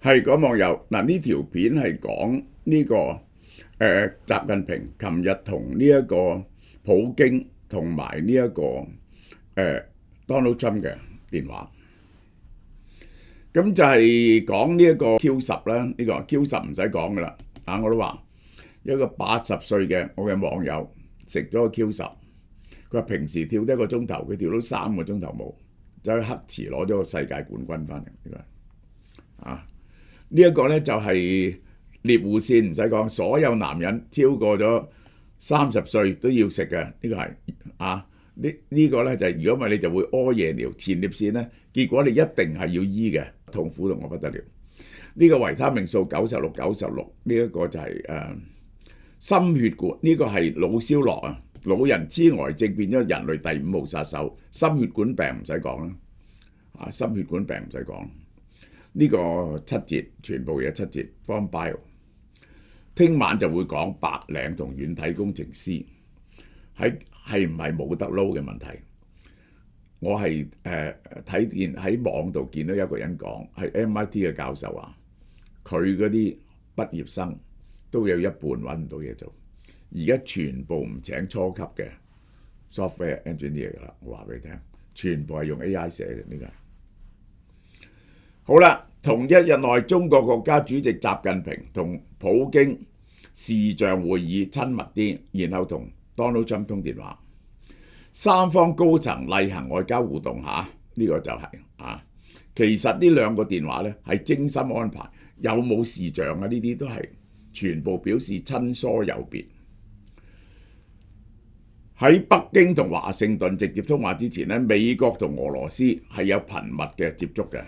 係講網友嗱，呢條片係講呢個習近平琴日同呢一個普京同埋呢一個Donald Trump 嘅電話，咁就係講呢一個 Q10啦，呢個 Q10唔使講噶啦，我都話一個80歲嘅我嘅網友食咗個 Q10，佢話平時跳得1個鐘頭，佢跳到3個鐘頭冇，就去黑池攞咗個世界冠軍翻嚟呢個呢一個咧就係獵戶線，唔使講，所有男人超過咗30歲都要食嘅，呢個係呢個咧就係如果唔係你就會屙夜尿。前列腺咧，結果你一定係要醫嘅，痛苦到我不得了。呢個維他命素96呢一個就係心血管，呢個係腦燒絡啊，老人痴呆症變咗人類第5號殺手，心血管病唔使講啦，心血管病唔使講。呢個7節全部嘢7節 From Bio， 聽晚就會講白領同軟體工程師係唔係冇得撈嘅問題。我係睇見喺網度見到有個人講係 MIT 嘅教授話，佢嗰啲畢業生都有一半揾唔到嘢做，而家全部唔請初級嘅 software engineer 㗎啦。我話俾你聽，全部係用 AI 寫嘅呢個。好啦，同一日內，中國國家主席習近平同普京視像會議親密啲，然後同 Donald Trump 通電話，三方高層例行外交互動下，呢個就係其實呢兩個電話呢係精心安排，有冇視像呢啲都係全部表示親疏有別。喺北京同華盛頓直接通話之前呢，美國同俄羅斯係有頻密嘅接觸嘅。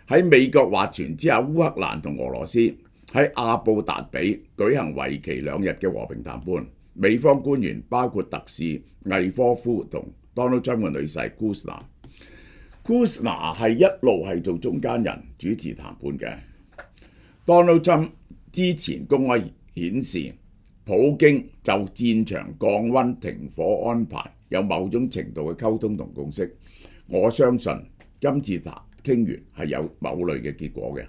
喺美國斡旋之下，烏克蘭同俄羅斯喺阿布達比舉行為期2日嘅和平談判。美方官員包括特使魏科夫同 Donald Trump 嘅女婿 Kushner 係一路係做中間人主持談判嘅。Donald Trump 之前公開顯示，普京就戰場降溫、停火安排有某種程度嘅溝通同共識。我相信今次傾完係有某類嘅結果嘅。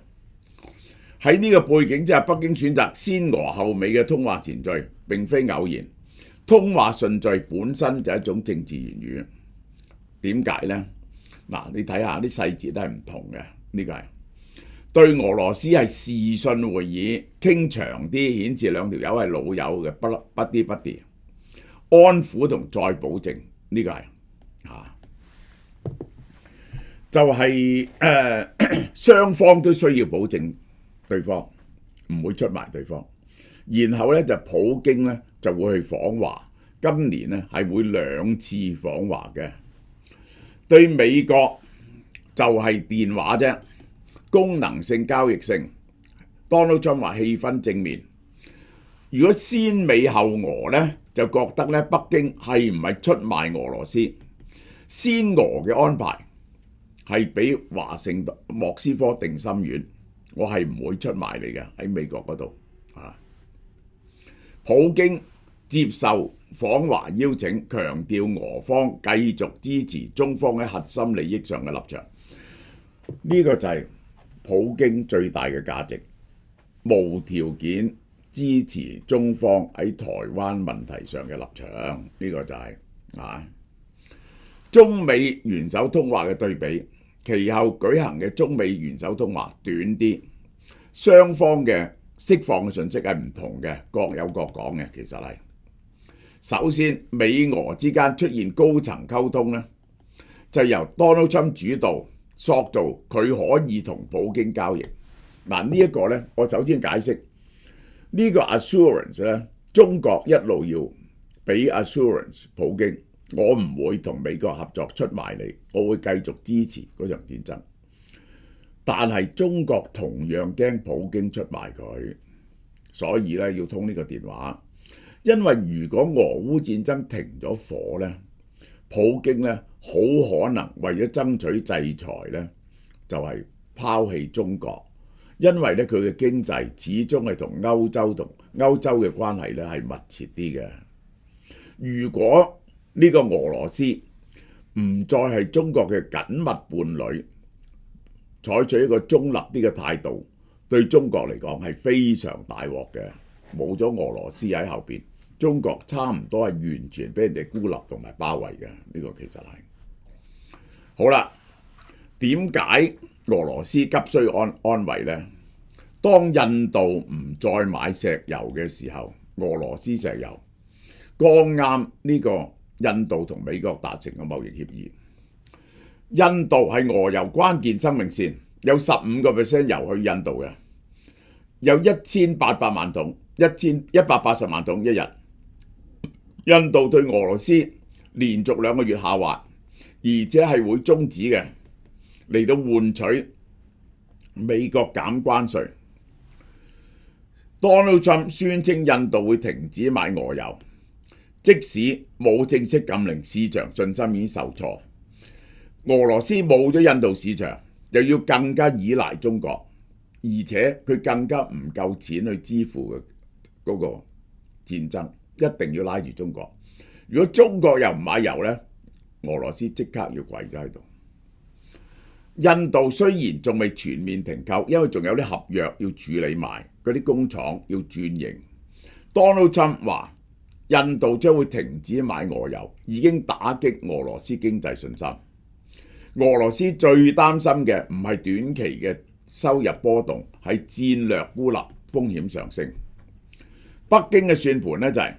喺呢個背景之下，北京選擇先俄後美嘅通話前序並非偶然。通話順序本身就係一種政治言語。點解呢？你睇下啲細節都係唔同嘅。呢個係對俄羅斯係視訊會議傾長啲，顯示兩條友係老友嘅，不啲不啲。安撫同再保證，呢個係就係雙方都需要保證對方唔會出賣對方，然後咧就普京咧就會去訪華，今年咧係會2次訪華嘅。對美國就係電話啫，功能性交易性。Donald Trump 話氣氛正面，如果先美後俄咧，就覺得咧北京係唔係出賣俄羅斯，先俄嘅安排係俾華盛頓莫斯科定心丸，我係唔會出賣你嘅喺美國嗰度。普京接受訪華邀請，強調俄方繼續支持中方喺核心利益上嘅立場。呢個就係普京最大嘅價值，無條件支持中方喺台灣問題上嘅立場。呢個就係中美元首通話嘅對比。其後舉行嘅中美元首通話短啲，雙方嘅釋放嘅信息係唔同嘅，各有各講嘅。其實係首先美俄之間出現高層溝通呢，就由 Donald Trump 主導塑造佢可以同普京交易。呢一個呢，我首先解釋呢個 assurance 呢，中國一路要俾 assurance 普京。我唔會同美國合作出賣你，我會繼續支持嗰場戰爭。但係中國同樣驚普京出賣佢，所以咧要通呢個電話。因為如果俄烏戰爭停咗火咧，普京咧好可能為咗爭取制裁咧，就係拋棄中國。因為咧佢嘅經濟始終係同歐洲嘅關係咧係密切啲嘅。如果呢個俄羅斯唔再係中國嘅緊密伴侶，採取一個中立啲嘅態度，對中國嚟講係非常大鑊嘅。冇咗俄羅斯喺後邊，中國差唔多係完全俾人哋孤立同埋包圍嘅。呢個其實係好啦。點解俄羅斯急需安慰呢？當印度唔再買石油嘅時候，俄羅斯石油剛啱呢個印度同美國達成嘅貿易協議。印度係俄油關鍵生命線，有15% 油去印度嘅，有1800萬桶，180萬桶一日。印度對俄羅斯連續2個月下滑，而且係會終止嘅，嚟到換取美國減關稅。Donald Trump 宣稱印度會停止買俄油，即使冇正式禁令，市場信心已經受挫。俄羅斯冇咗印度市場，又要更加依賴中國，而且佢更加唔夠錢去支付嘅嗰個戰爭，一定要拉住中國。如果中國又唔買油呢，俄羅斯即刻要跪咗喺度。印度雖然仲未全面停購，因為仲有啲合約要處理埋，嗰啲工廠要轉型。Donald Trump 話印度將會停止買俄油，已經打擊俄羅斯經濟信心。俄羅斯最擔心嘅唔係短期嘅收入波動，係戰略孤立風險上升。北京嘅算盤呢，就係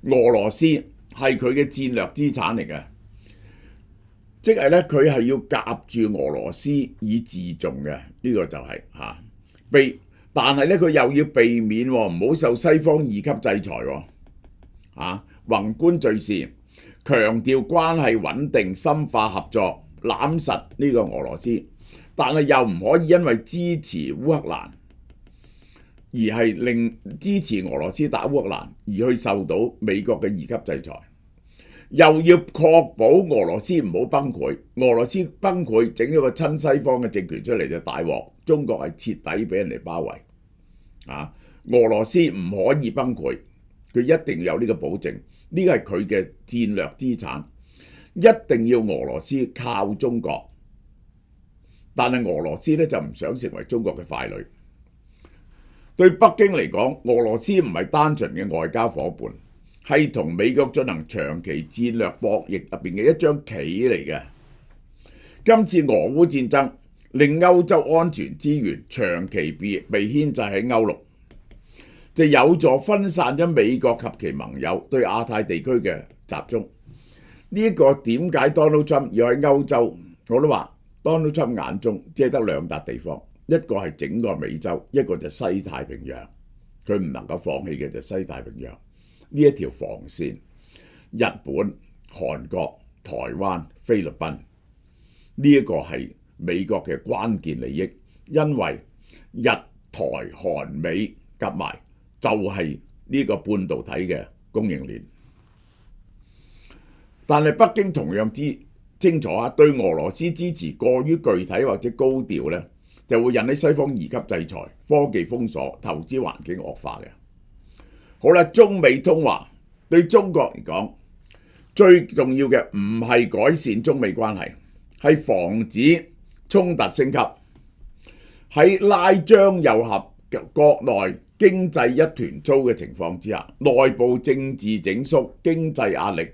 俄羅斯係佢嘅戰略資產嚟嘅。即係咧，佢係要夾住俄羅斯以自重嘅，呢個就係但係咧佢又要避免唔好受西方2級制裁。宏觀敘事，強調關係穩定、深化合作、攬實呢個俄羅斯，但係又唔可以因為支持烏克蘭而係令支持俄羅斯打烏克蘭而去受到美國嘅2級制裁。又要確保俄羅斯唔好崩潰，俄羅斯崩潰整咗個親西方嘅政權出嚟就大鑊，中國係徹底俾人哋包圍。俄羅斯唔可以崩潰，佢一定要有呢個保證，呢個係佢嘅戰略資產，一定要俄羅斯靠中國。但係俄羅斯咧就唔想成為中國嘅傀儡。對北京嚟講，俄羅斯唔係單純嘅外交夥伴，係同美國進行長期戰略博弈入邊嘅一張棋嚟嘅。今次俄烏戰爭令歐洲安全資源長期被牽制喺歐陸，就有助分散咗美國及其盟友對亞太地區嘅集中。呢個點解 Donald Trump 要喺歐洲？我都話 Donald Trump 眼中只係得2笪地方，一個係整個美洲，一個就西太平洋。佢唔能夠放棄嘅就西太平洋。呢一條防線，日本、韓國、台灣、菲律賓，呢一個係美國嘅關鍵利益，因為日、台、韓、美夾埋就係呢個半導體嘅供應鏈。但係北京同樣清楚對俄羅斯支持過於具體或者高調呢，就會引起西方2級制裁、科技封鎖、投資環境惡化嘅。好啦，中美通話對中國嚟講最重要嘅唔係改善中美關係，係防止衝突升級。喺拉張又合國內經濟一團糟嘅情況之下，內部政治整肅、經濟壓力，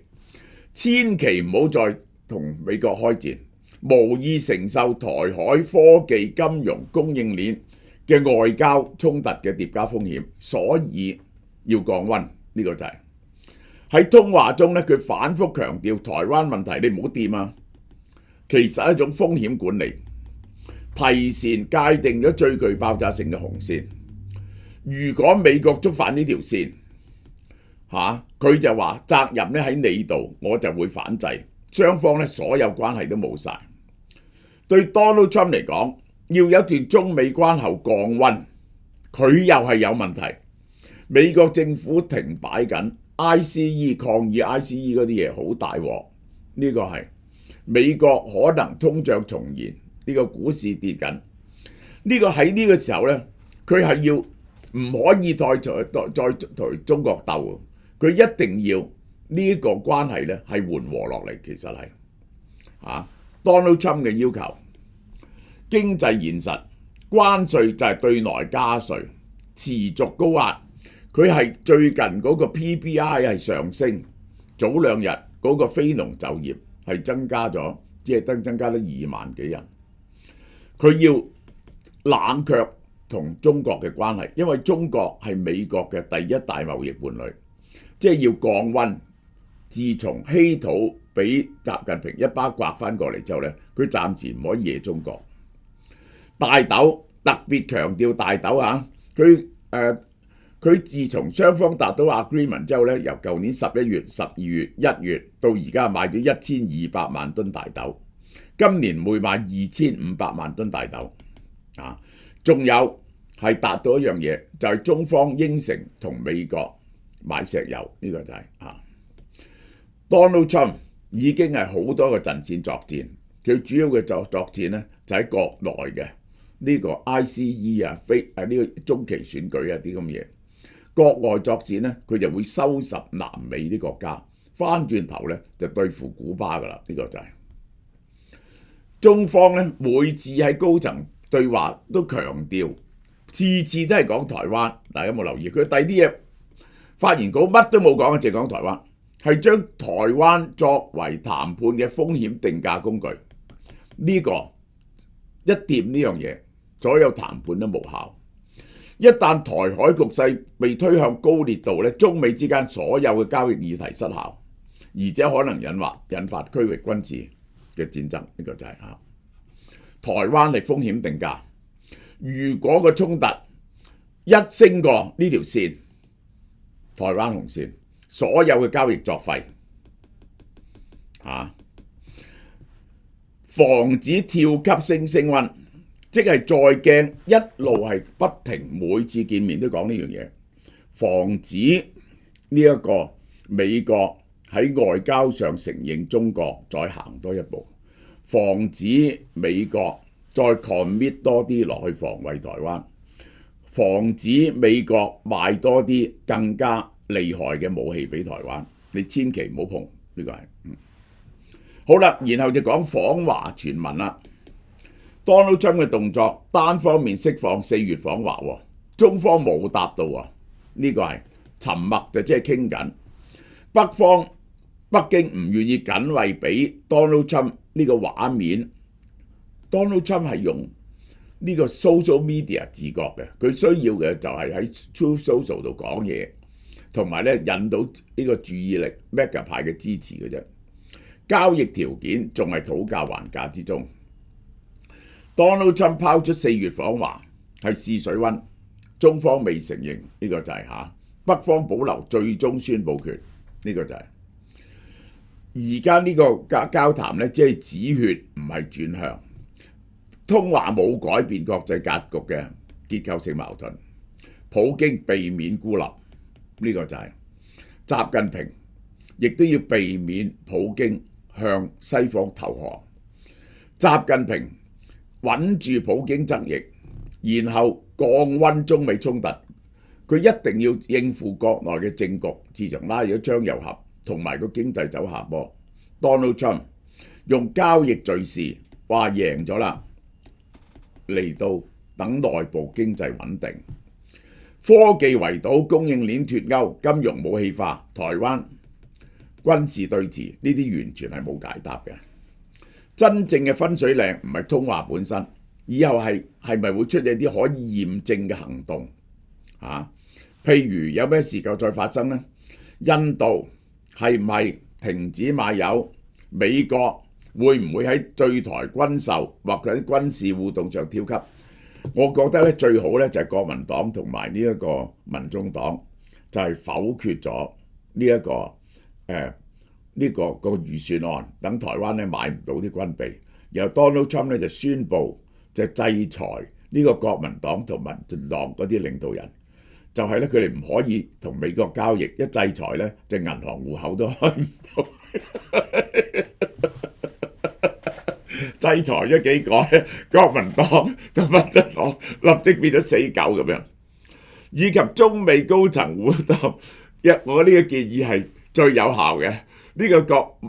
千祈唔好再同美國開戰，無意承受台海科技、金融、供應鏈嘅外交衝突嘅疊加風險，所以要降溫。呢個就係喺通話中咧，佢反覆強調台灣問題你唔好掂啊，其實係一種風險管理，提前界定咗最具爆炸性嘅紅線。如果美國觸犯呢條線，佢就話責任咧喺你度，我就會反制，雙方咧所有關係都冇晒。對 Donald Trump 嚟講，要有一段中美關係降溫，佢又係有問題。美國政府停擺緊 ICE 抗議 ICE 嗰啲嘢好大鑊，呢個係美國可能通脹重現，呢個股市跌緊，呢個喺呢個時候呢，佢係要唔可以再同中國鬥，佢一定要呢個關係呢係緩和落嚟。其實係Donald Trump 嘅要求，經濟現實，關稅就係對內加稅，持續高壓。佢係最近嗰個 PPI 係上升，早2日嗰個非農就業係增加咗，只係增加咗2萬幾人。佢要冷卻同中國嘅關係，因為中國係美國嘅第一大貿易伴侶，即係要降溫。自從稀土俾習近平一巴刮翻過嚟之後呢，佢暫時唔可以惹中國。大豆特別強調大豆啊，佢自從雙方達到 agreement 之後呢，由舊年11月、12月、1月到而家買咗1200萬噸大豆，今年會買2500萬噸大豆啊。仲有係達到一樣嘢，就係中方應承同美國買石油，呢個就係Donald Trump 已經係好多個陣線作戰，佢主要嘅作戰呢，就喺國內嘅呢個 ICE 呢個中期選舉啲咁嘢。國外作戰呢，佢就會收拾南美啲國家，翻轉頭呢就對付古巴噶啦。呢個就係中方呢，每次喺高層對話都強調，次次都係講台灣。大家有冇留意？佢第啲嘢發言稿乜都冇講，淨係講台灣，係將台灣作為談判嘅風險定價工具。呢個一掂呢樣嘢，所有談判都無效。一旦台海局勢被推向高烈度咧，中美之間所有嘅交易議題失效，而且可能引發區域軍事嘅戰爭。呢個就係台灣係風險定價。如果個衝突一升過呢條線，台灣紅線，所有嘅交易作廢。防止跳級升溫。即係再驚，一路係不停，每次見面都講呢樣嘢，防止呢一個美國喺外交上承認中國再行多一步，防止美國再 commit 多啲落去防衛台灣，防止美國賣多啲更加厲害嘅武器俾台灣，你千祈唔好碰呢個係。好啦，然後就講訪華傳聞啦。Donald Trump 嘅動作單方面釋放4月訪華，中方冇答到啊！呢個係沉默，就即係傾緊。北京唔願意僅為俾 Donald Trump 呢個畫面。Donald Trump 係用呢個 social media 自覺嘅，佢需要嘅就係喺 Truth Social 度講嘢，同埋咧引到呢個注意力 MAGA 派嘅支持嘅啫。交易條件仲係討價還價之中。Donald Trump 拋出4月訪華係試水溫，中方未承認，呢個就係北方保留最終宣佈權，呢個就係而家呢個交談咧，只係止血，唔係轉向。通話冇改變國際格局嘅結構性矛盾，普京避免孤立，呢個就係習近平亦都要避免普京向西方投降。習近平穩住普京側翼，然後降溫中美衝突，佢一定要應付國內嘅政局，自從拉咗張又俠，同埋個經濟走下坡。Donald Trump 用交易敘事話贏咗啦，嚟到等內部經濟穩定，科技圍堵、供應鏈脫鈎、金融武器化、台灣軍事對峙，呢啲完全係冇解答嘅。真正嘅分水嶺唔係通話本身，以後係咪會出現啲可以驗證嘅行動？譬如有咩事夠再發生呢？印度係唔係停止賣油？美國會唔會喺對台軍售或者軍事互動上跳級？我覺得咧最好咧就係國民黨同埋呢一個民眾黨就係否決咗呢一個個預算案，等台灣咧買唔到啲軍備，然後 Donald Trump 咧就宣布就制裁呢個國民黨同民進黨嗰啲領導人，就係咧佢哋唔可以同美國交易，一制裁咧就銀行戶口都開唔到。制裁咗幾個咧，國民黨同民進黨立即變咗死狗咁樣，以及中美高層互動，我呢個建議係最有效嘅。呢個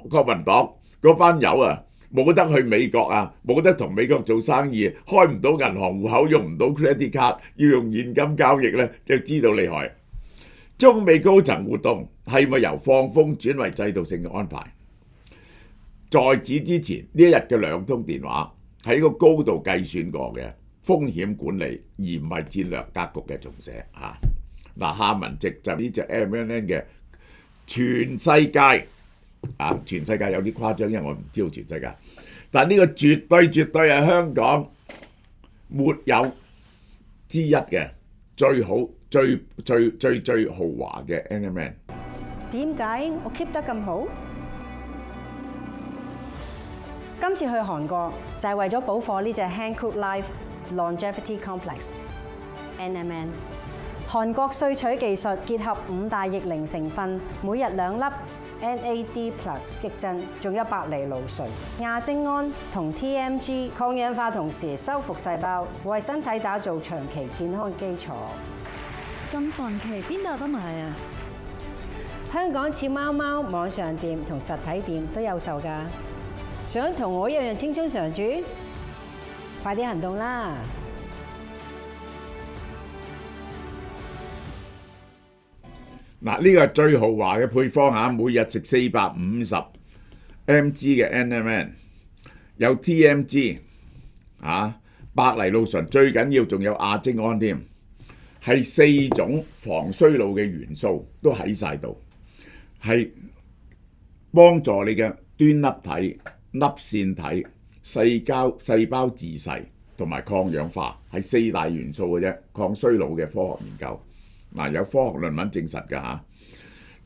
國民黨嗰班友啊，冇得去美國啊，冇得同美國做生意，開唔到銀行戶口，用唔到 credit card，要用現金交易呢，就知道厲害。中美高層活動係咪由放風轉為制度性嘅安排？在此之前呢一日嘅2通電話係一個高度計算過嘅風險管理，而唔係戰略格局嘅重寫嚇。嗱，下文值就呢隻 MNN 嘅全世界啊，全世界有啲誇張，因為我唔知道全世界，但呢個絕對係香港沒有之一嘅最好、最豪華嘅 NMN。點解我 keep 得咁好？今次去韓國就係為咗補貨呢隻 Hankook Life Longevity Complex NMN。韓國萃取技術結合5大逆齡成分，每日2粒 NAD+ 激增，仲有白藜蘆醇、亞精胺同 TMG 抗氧化，同時修復細胞，為身體打造長期健康基礎。咁神奇，邊度有得買啊？香港似貓貓網上店同實體店都有售㗎。想同我一樣青春常駐？快啲行動啦！嗱，呢個係最豪華嘅配方嚇，每日食450 mg 嘅 NMN， 有 TMG 白藜蘆醇，最緊要仲有亞精胺添，係4種防衰老嘅元素都喺晒度，係幫助你嘅端粒體、粒線體、細胞自噬同埋抗氧化，係4大元素嘅啫。抗衰老嘅科學研究。嗱，有科學論文證實㗎嚇，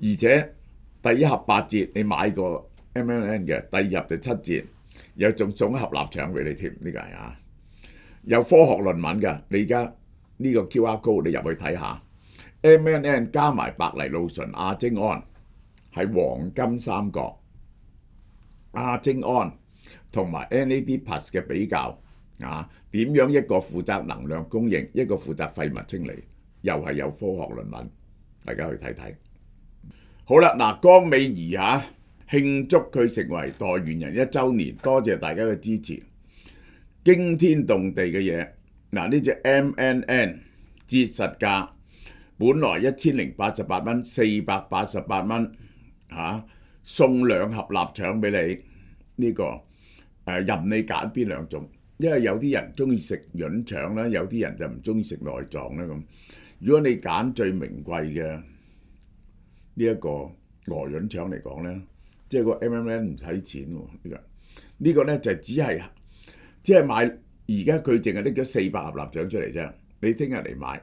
而且第一盒8折，你買個 MNN 嘅，第二盒就7折，有仲送一盒臘腸俾你添，呢個係啊，有科學論文㗎。你而家呢個 QR code 你入去睇下 ，MNN 加埋白藜蘆醇、亞精胺係黃金三角，亞精胺同埋 NAD+ 嘅比較啊，點樣一個負責能量供應，一個負責廢物清理。又係有科學論文，大家去睇睇。好啦，嗱，江美儀嚇慶祝佢成為代言人1週年，多謝大家嘅支持，驚天動地嘅嘢。嗱，呢隻 MNN 折實價本來1088蚊，488蚊嚇，送2盒臘腸俾你。呢個任你揀邊2種，因為有啲人中意食潤腸啦，有啲人就唔中意食內臟啦咁。如果你揀最名貴嘅呢一個鵝潤腸嚟講咧，即係個 MNN 唔使錢喎。呢個咧就只係買，而家佢淨係拎咗400盒臘腸出嚟啫。你聽日嚟買